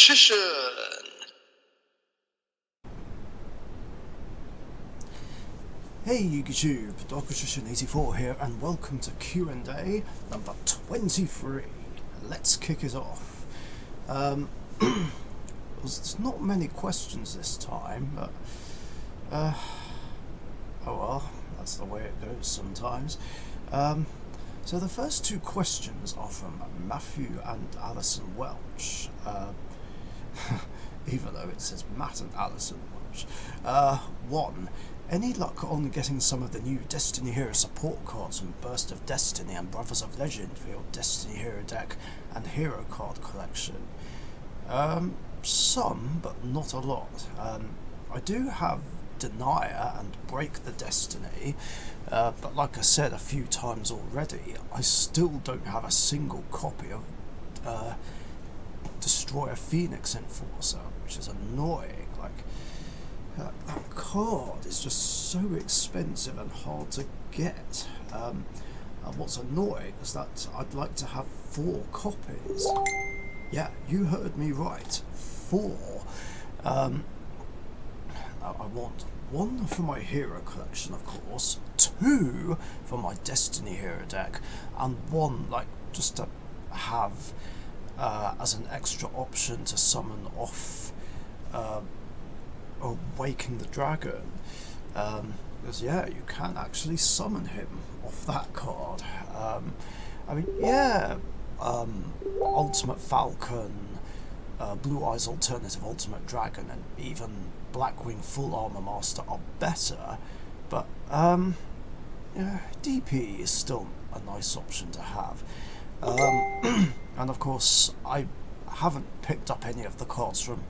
Richician. Hey YouTube, Richician84 here, and welcome to Q&A number 23. Let's kick it off. There's not many questions this time, but oh well, that's the way it goes sometimes. So the first two questions are from Matthew and Alison Welch, even though it says Matt and Alison Welch. One, any luck on getting some of the new Destiny Hero support cards from Burst of Destiny and Brothers of Legend for your Destiny Hero deck and Hero card collection? Some, but not a lot. I do have Denier and Break the Destiny, but like I said a few times already, I still don't have a single copy of Destroyer Phoenix Enforcer, which is annoying. Like, that card is just so expensive and hard to get. And what's annoying is that I'd like to have 4 copies. Yeah, you heard me right. 4. I want 1 for my hero collection, of course, 2 for my Destiny Hero deck, and 1 like just to have as an extra option to summon off Awaking the Dragon, because yeah, you can actually summon him off that card. I mean, yeah, Ultimate Falcon, Blue Eyes Alternative Ultimate Dragon, and even Blackwing Full Armor Master are better, but yeah, DP is still a nice option to have. And of course, I haven't picked up any of the cards from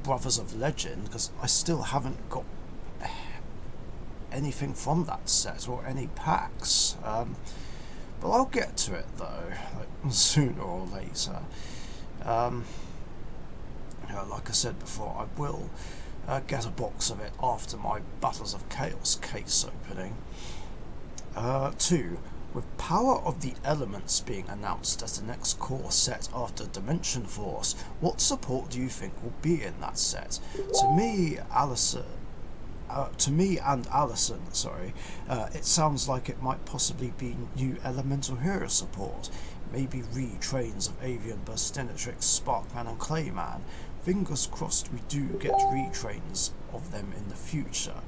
Brothers of Legend because I still haven't got anything from that set or any packs. But I'll get to it though, like, sooner or later. Like I said before, I will get a box of it after my Battles of Chaos case opening. 2. With Power of the Elements being announced as the next core set after Dimension Force, what support do you think will be in that set? To me and Alison, it sounds like it might possibly be new Elemental Hero support, maybe retrains of Avian, Burstinatrix, Sparkman and Clayman. Fingers crossed we do get retrains of them in the future.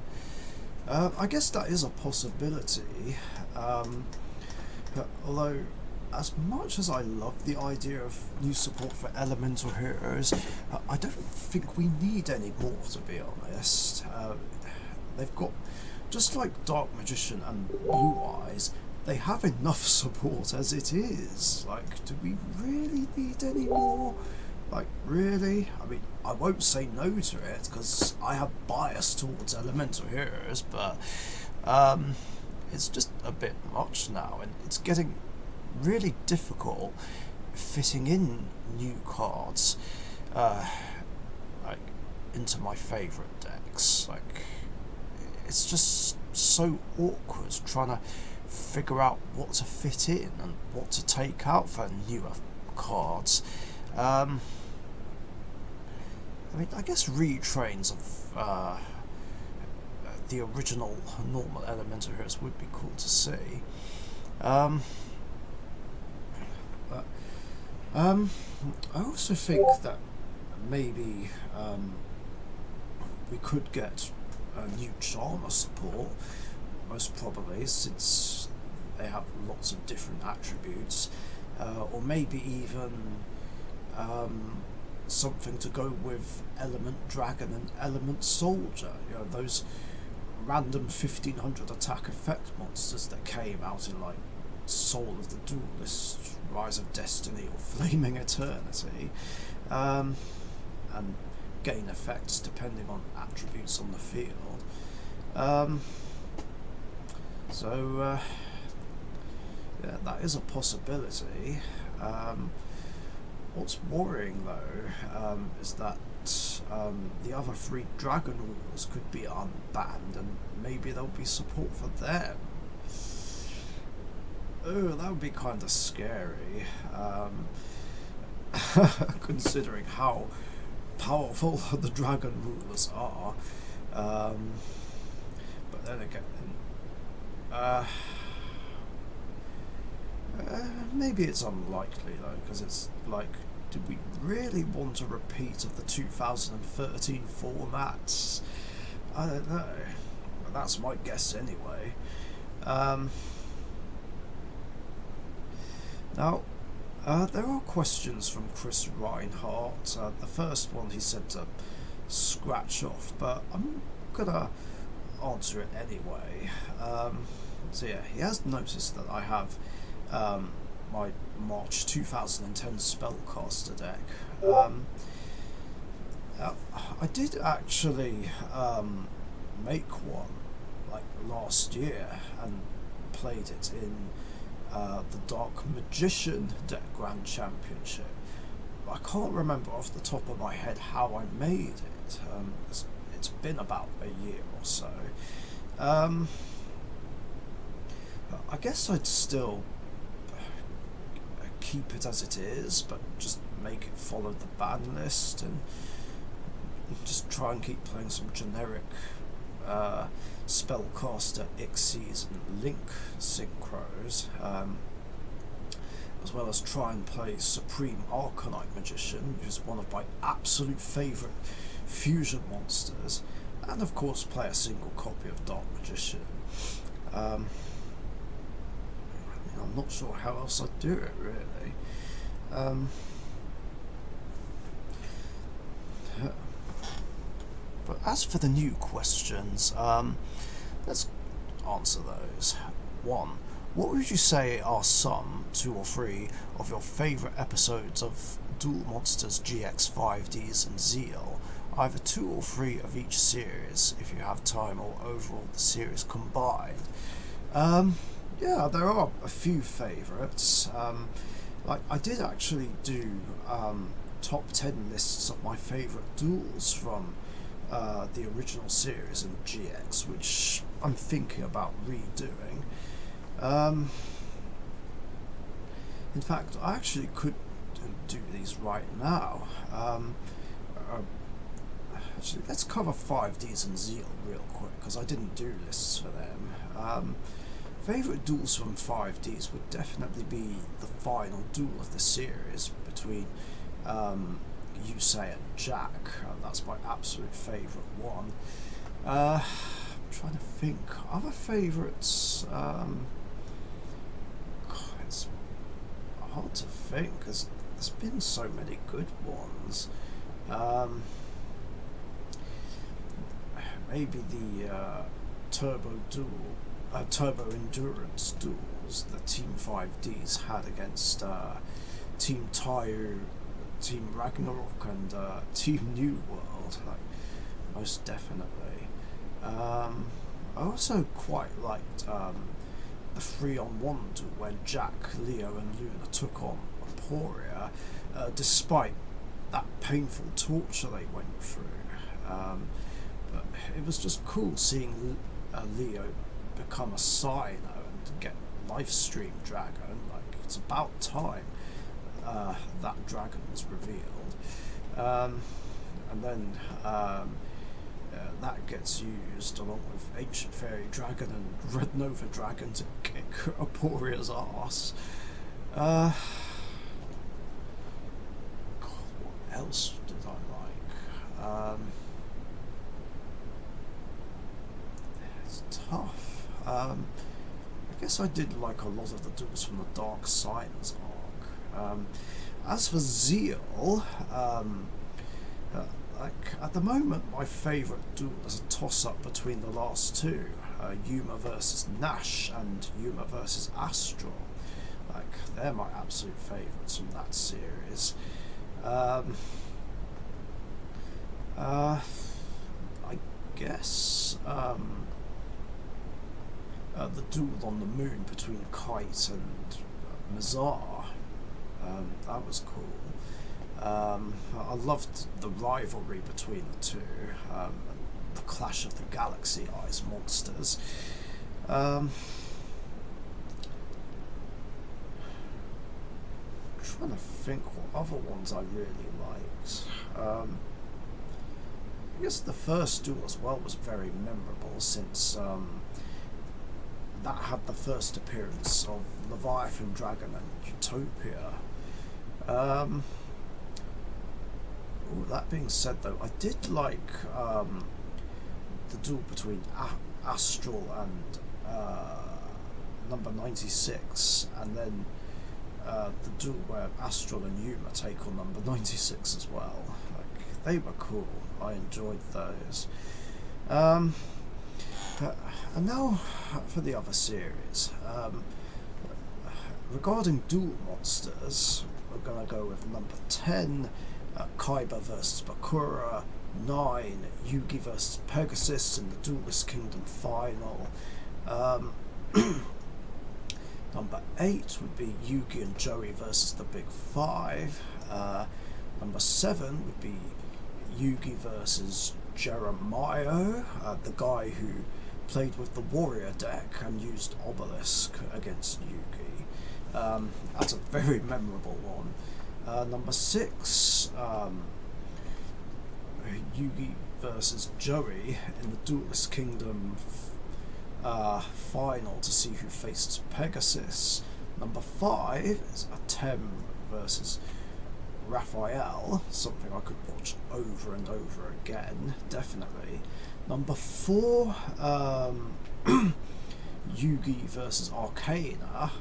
I guess that is a possibility. Although, as much as I love the idea of new support for Elemental Heroes, I don't think we need any more, to be honest. They've got, just like Dark Magician and Blue Eyes, they have enough support as it is. Like, do we really need any more? Like, really? I mean, I won't say no to it, because I have bias towards Elemental Heroes, but it's just a bit much now, and it's getting really difficult fitting in new cards like into my favourite decks. Like, it's just so awkward trying to figure out what to fit in and what to take out for newer cards. I mean, I guess retrains of the original normal Elemental Heroes would be cool to see. I also think that maybe we could get a new Charmer support, most probably, since they have lots of different attributes, or maybe even something to go with Element Dragon and Element Soldier, you know, those random 1500 attack effect monsters that came out in like Soul of the Duelist, Rise of Destiny or Flaming Eternity, and gain effects depending on attributes on the field. Yeah, that is a possibility. What's worrying though is that the other 3 Dragon Rulers could be unbanned, and maybe there'll be support for them. Oh, that would be kind of scary. considering how powerful the dragon rulers are. But then again, uh, maybe it's unlikely though, because it's like, do we really want a repeat of the 2013 formats? I don't know. That's my guess anyway. Now, there are questions from Chris Reinhardt. The first one he said to scratch off, but I'm gonna answer it anyway. So yeah, he has noticed that I have my March 2010 Spellcaster deck. I did actually make one like last year and played it in the Dark Magician deck Grand Championship. I can't remember off the top of my head how I made it. It's been about a year or so. I guess I'd still keep it as it is, but just make it follow the ban list and just try and keep playing some generic Spellcaster Ixies and Link synchros, as well as try and play Supreme Arcanite Magician, which is one of my absolute favourite fusion monsters, and of course play a single copy of Dark Magician. I'm not sure how else I'd do it really. But as for the new questions, let's answer those. 1. What would you say are some 2 or 3 of your favourite episodes of Duel Monsters GX 5Ds and Zeal? Either 2 or 3 of each series, if you have time, or overall the series combined. Yeah, there are a few favourites. Like I did actually do top 10 lists of my favourite duels from the original series in GX, which I'm thinking about redoing. In fact, I actually could do these right now. Actually, let's cover 5Ds and Zeal real quick, because I didn't do lists for them. Favourite duels from 5Ds would definitely be the final duel of the series between Yusei and Jack. That's my absolute favourite one. I'm trying to think. Other favourites? It's hard to think, because there's been so many good ones. Maybe the Turbo Endurance duels that Team 5Ds had against Team Taiyu, Team Ragnarok, and Team New World, like, most definitely. I also quite liked the 3-on-1 duel when Jack, Leo, and Luna took on Emporia, despite that painful torture they went through. But it was just cool seeing Leo become a Cyno and get Lifestream Dragon. Like, it's about time that dragon was revealed. And then that gets used along with Ancient Fairy Dragon and Red Nova Dragon to kick Aporia's ass. God, what else did I like? It's tough. I guess I did like a lot of the duels from the Dark Signs arc. As for Zeal, like at the moment, my favourite duel is a toss-up between the last two, Yuma versus Nash and Yuma versus Astral. Like, they're my absolute favourites from that series. I guess the duel on the moon between Kite and Mazar, that was cool. I loved the rivalry between the two, the clash of the Galaxy Eyes monsters. Trying trying to think what other ones I really liked. I guess the first duel as well was very memorable, since that had the first appearance of Leviathan Dragon and Utopia. That being said, though, I did like the duel between Astral and number 96, and then the duel where Astral and Yuma take on number 96 as well. Like, they were cool. I enjoyed those. And now for the other series. Regarding duel monsters, we're going to go with number 10, Kaiba versus Bakura, 9, Yugi versus Pegasus in the Duelist Kingdom final. Number 8 would be Yugi and Joey versus the Big Five. Number 7 would be Yugi versus Jeremiah, the guy who played with the Warrior deck and used Obelisk against Yugi. That's a very memorable one. Number 6, Yugi versus Joey in the Duelist Kingdom final to see who faces Pegasus. Number 5 is Atem versus Raphael, something I could watch over and over again, definitely. Number 4, Yugi versus Arcana,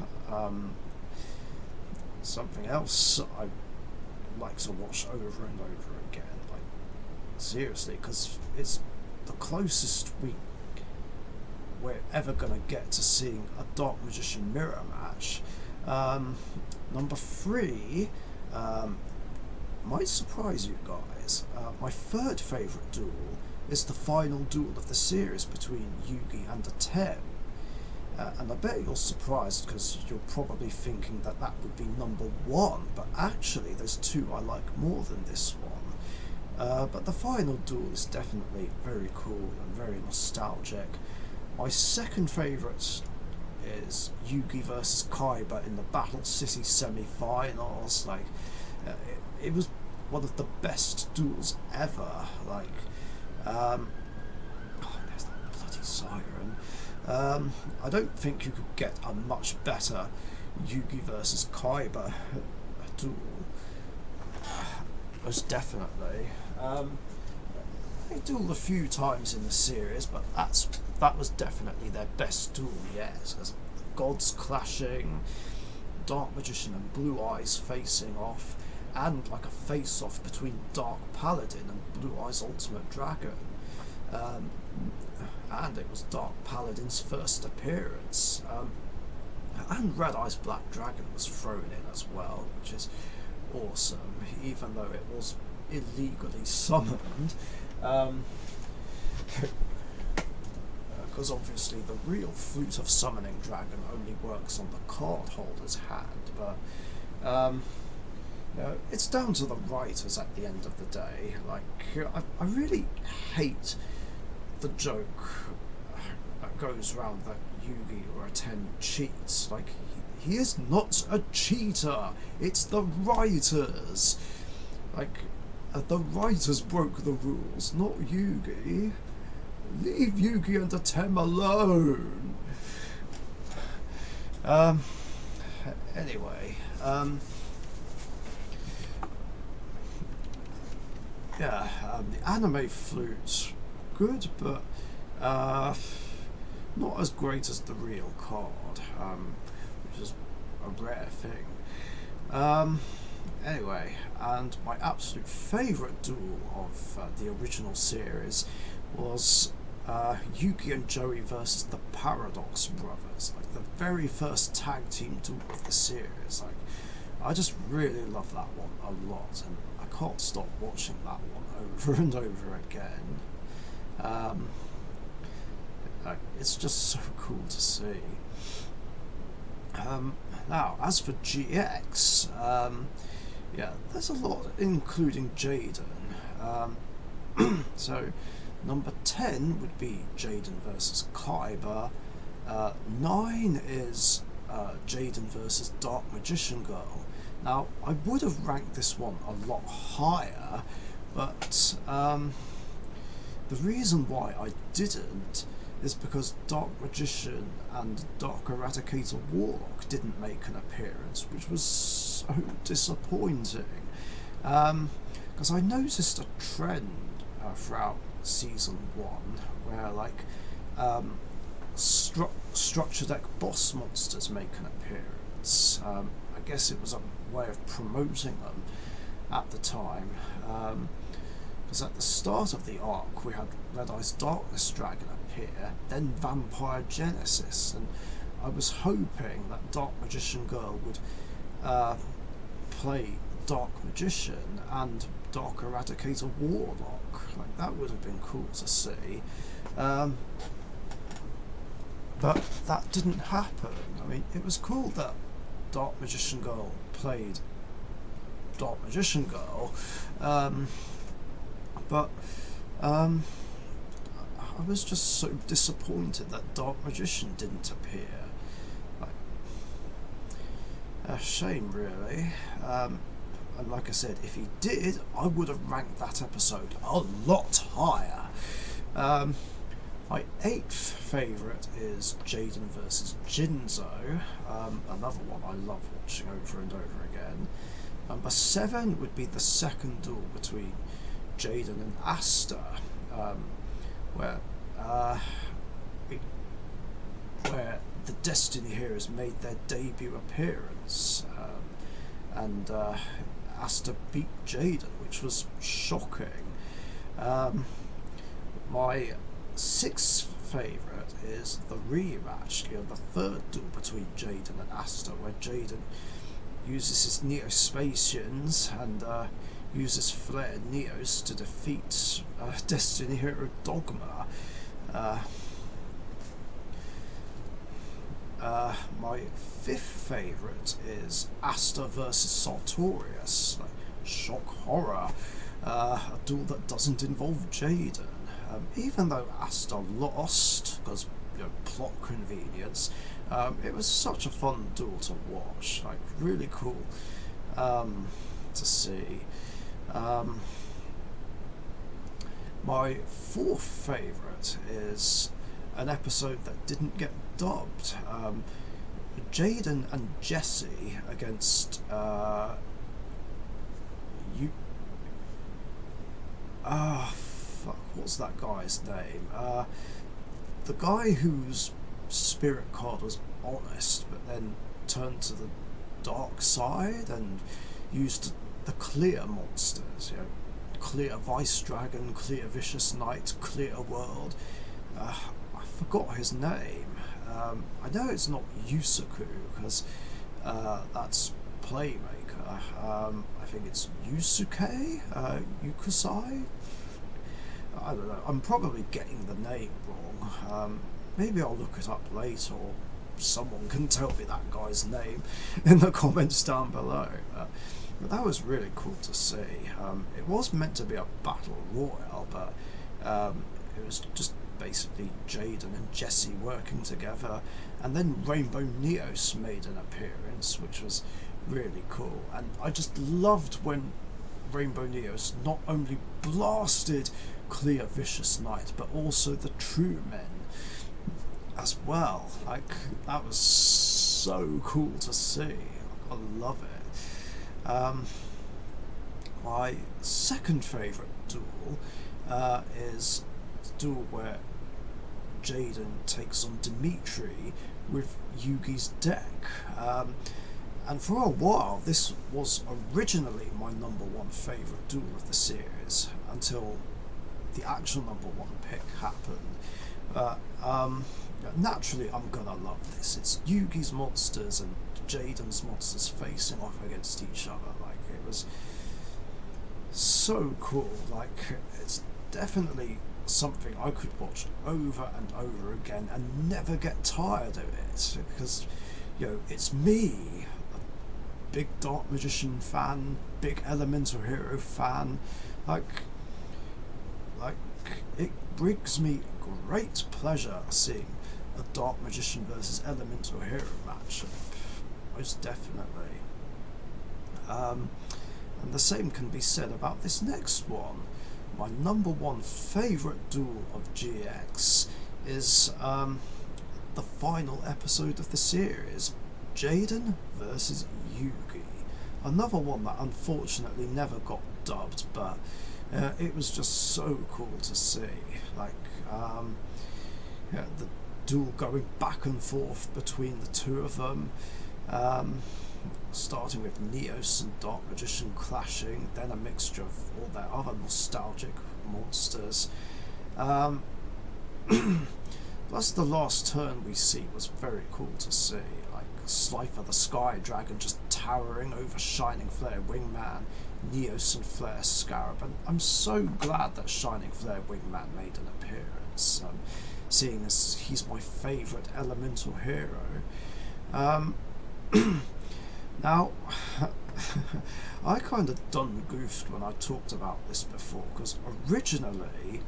something else I like to watch over and over again, like, seriously, because it's the closest we're ever going to get to seeing a Dark Magician mirror match. Number 3, might surprise you guys, my third favourite duel is the final duel of the series between Yugi and Atem. And I bet you're surprised, because you're probably thinking that that would be number 1, but actually there's 2 I like more than this one. But the final duel is definitely very cool and very nostalgic. My second favourite is Yugi versus Kaiba in the Battle City semi-finals. Like, it was one of the best duels ever. Like, oh, there's that bloody siren. I don't think you could get a much better Yugi versus Kaiba duel. Most definitely. They dueled a few times in the series, but that was definitely their best duel yet. As gods clashing, Dark Magician and Blue Eyes facing off, and like a face-off between Dark Paladin and Blue Eyes Ultimate Dragon. And it was Dark Paladin's first appearance. And Red Eyes Black Dragon was thrown in as well, which is awesome, even though it was illegally summoned. Because obviously the real Fruit of Summoning Dragon only works on the card holder's hand, but it's down to the writers at the end of the day. Like, I really hate the joke that goes around that Yugi or Atem cheats. Like, he is not a cheater, it's the writers. Like, the writers broke the rules, not Yugi. Leave Yugi and Atem alone. Anyway, the anime flute, good, but not as great as the real card, which is a rare thing. Anyway, and my absolute favourite duel of the original series was Yugi and Joey versus the Paradox Brothers, like the very first tag team duel of the series. Like, I just really love that one a lot, and I can't stop watching that one over and over again. It's just so cool to see. Now, as for GX, there's a lot, including Jaden. So, number 10 would be Jaden versus Kaiba. 9 is Jaden versus Dark Magician Girl. Now, I would have ranked this one a lot higher, but the reason why I didn't is because Dark Magician and Dark Eradicator Warlock didn't make an appearance, which was so disappointing. Because I noticed a trend throughout Season 1 where, like, structure deck boss monsters make an appearance. I guess it was a way of promoting them at the time. Because at the start of the arc we had Red Eye's Darkness Dragon appear, then Vampire Genesis, and I was hoping that Dark Magician Girl would play Dark Magician and Dark Eradicator Warlock. Like, that would have been cool to see. But that didn't happen. I mean, it was cool that Dark Magician Girl played Dark Magician Girl, but I was just so disappointed that Dark Magician didn't appear. Like, a shame, really. And like I said, if he did, I would have ranked that episode a lot higher. My 8th favourite is Jaden versus Jinzo, another one I love watching over and over again. Number 7 would be the second duel between Jaden and Asta, where the Destiny Heroes made their debut appearance, and Asta beat Jaden, which was shocking. My 6th favourite is the rematch, the third duel between Jaden and Asta, where Jaden uses his Neospatians and uses Flare Neos to defeat Destiny Hero Dogma. My 5th favourite is Asta versus Sartorius, like, shock horror, a duel that doesn't involve Jaden. Even though Asta lost, because plot convenience, it was such a fun duel to watch, like, really cool to see. My 4th favourite is an episode that didn't get dubbed. Jaden and Jesse against what's that guy's name? The guy whose spirit card was honest, but then turned to the dark side and used the clear monsters. Clear Vice Dragon, Clear Vicious Knight, Clear World. I forgot his name. I know it's not Yusaku, because that's Playmaker. I think it's Yusuke? Yukusai? I don't know. I'm probably getting the name wrong. Maybe I'll look it up later, or someone can tell me that guy's name in the comments down below. But that was really cool to see. It was meant to be a battle royale, but it was just basically Jaden and Jesse working together, and then Rainbow Neos made an appearance, which was really cool. And I just loved when Rainbow Neos not only blasted Clear Vicious Knight, but also the True Men as well. Like, that was so cool to see. I love it. My second favourite duel is the duel where Jaden takes on Dimitri with Yugi's deck. And for a while this was originally my number 1 favourite duel of the series, until the actual number 1 pick happened. But naturally I'm gonna love this. It's Yugi's monsters and Jaden's monsters facing off against each other. Like, it was so cool. Like, it's definitely something I could watch over and over again and never get tired of it, because it's me, a big Dark Magician fan, big Elemental Hero fan. Like it brings me great pleasure seeing a Dark Magician versus Elemental Hero matchup, most definitely. And the same can be said about this next one. My number one favourite duel of GX is the final episode of the series, Jaden versus Yugi. Another one that unfortunately never got dubbed, but it was just so cool to see. Like, the duel going back and forth between the two of them, starting with Neos and Dark Richician clashing, then a mixture of all their other nostalgic monsters. Plus the last turn we see was very cool to see, like Slifer the Sky Dragon just towering over Shining Flare Wingman, Neos and Flare Scarab, and I'm so glad that Shining Flare Wingman made an appearance, seeing as he's my favourite elemental hero. Now, I kind of done goofed when I talked about this before, because originally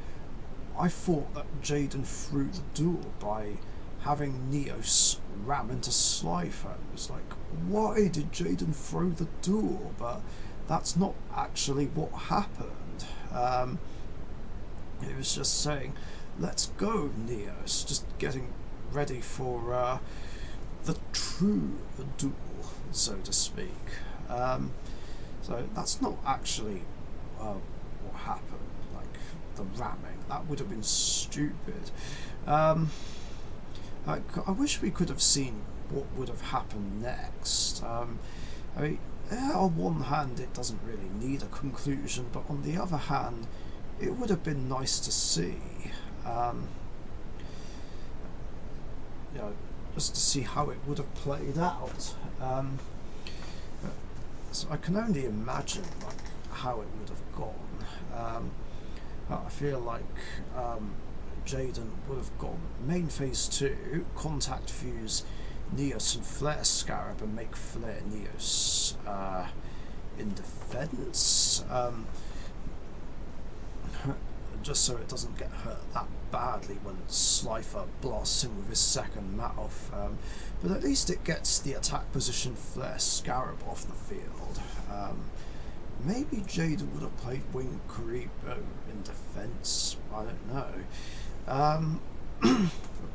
I thought that Jaden threw the duel by having Neos ram into Slifer. It was like, why did Jaden throw the duel? But that's not actually what happened. It was just saying, let's go, Neos, just getting ready for the true duel, so to speak. So that's not actually what happened. Like the ramming, that would have been stupid. Like, I wish we could have seen what would have happened next. I mean, on one hand, it doesn't really need a conclusion, but on the other hand, it would have been nice to see. You know, just to see how it would have played out. So I can only imagine like how it would have gone. I feel like Jaden would have gone main phase 2, contact fuse Neos and Flare Scarab and make Flare Neos in defense. Just so it doesn't get hurt that badly when Slifer blasts him with his second mouth. But at least it gets the attack position Flare Scarab off the field. Maybe Jaden would have played Wing Karibo in defense. I don't know.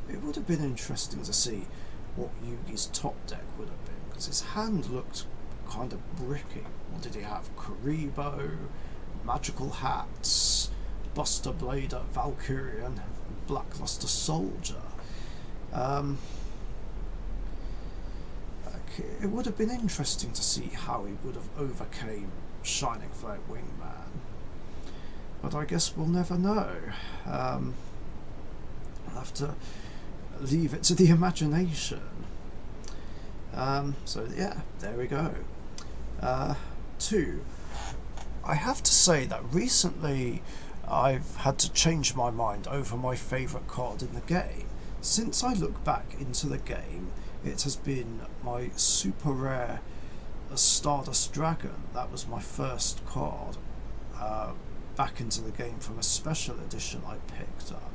It would have been interesting to see what Yugi's top deck would have been, because his hand looked kind of bricky. What did he have? Karibo, Magical Hats, Buster Blader, Valkyrian, Blackluster Soldier. It would have been interesting to see how he would have overcame Shining Flare Wingman, but I guess we'll never know. I'll have to leave it to the imagination. So yeah, there we go. 2. I have to say that recently I've had to change my mind over my favourite card in the game. Since I look back into the game, it has been my super rare Stardust Dragon. That was my first card back into the game from a special edition I picked up.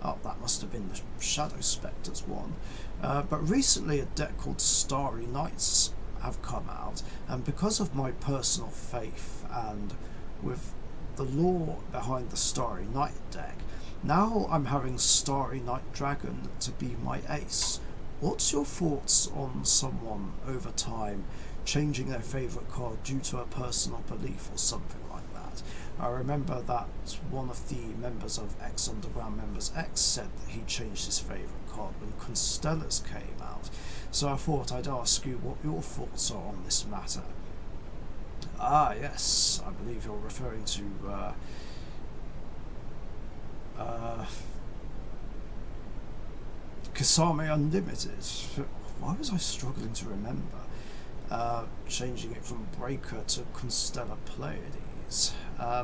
Oh, that must have been the Shadow Spectres one. But recently a deck called Starry Nights have come out, and because of my personal faith and with the lore behind the Starry Night deck, now I'm having Starry Night Dragon to be my ace. What's your thoughts on someone over time changing their favourite card due to a personal belief or something like that? I remember that one of the members of X Underground Members X said that he changed his favourite card when Constellas came out, so I thought I'd ask you what your thoughts are on this matter. Ah yes, I believe you're referring to Kasame Unlimited. Why was I struggling to remember? Changing it from Breaker to Constellar Pleiades. I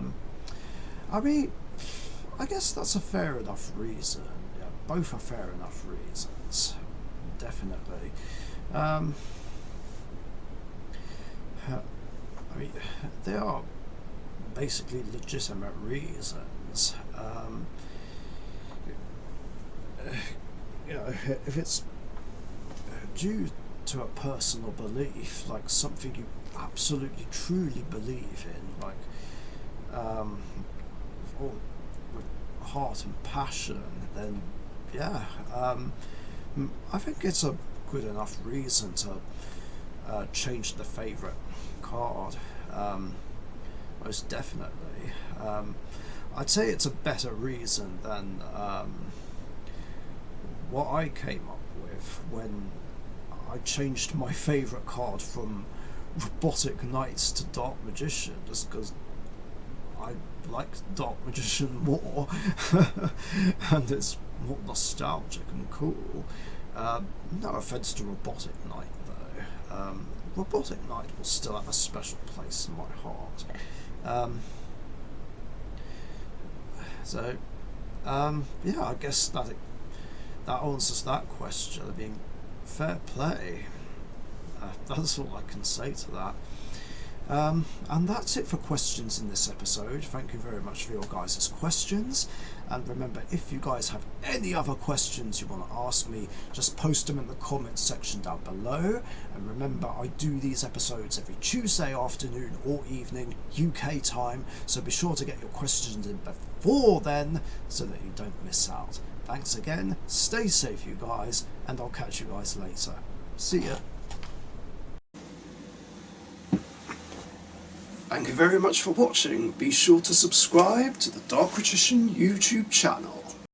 mean, I guess that's a fair enough reason. Yeah, both are fair enough reasons, definitely. I mean, they are basically legitimate reasons. You know, if it's due to a personal belief, like something you absolutely truly believe in, like with heart and passion, then yeah, I think it's a good enough reason to change the favourite card. Most definitely. I'd say it's a better reason than what I came up with when I changed my favourite card from Robotic Knights to Dark Magician, just because I like Dark Magician more and it's more nostalgic and cool. No offence to Robotic Knight though. Robotic Knight will still have a special place in my heart. Yeah, I guess that answers that question. I mean, fair play. That's all I can say to that. And that's it for questions in this episode. Thank you very much for your guys' questions. And remember, if you guys have any other questions you want to ask me, just post them in the comments section down below. And remember, I do these episodes every Tuesday afternoon or evening, UK time. So be sure to get your questions in before then so that you don't miss out. Thanks again, stay safe you guys, and I'll catch you guys later. See ya. Thank you very much for watching. Be sure to subscribe to the Richician YouTube channel.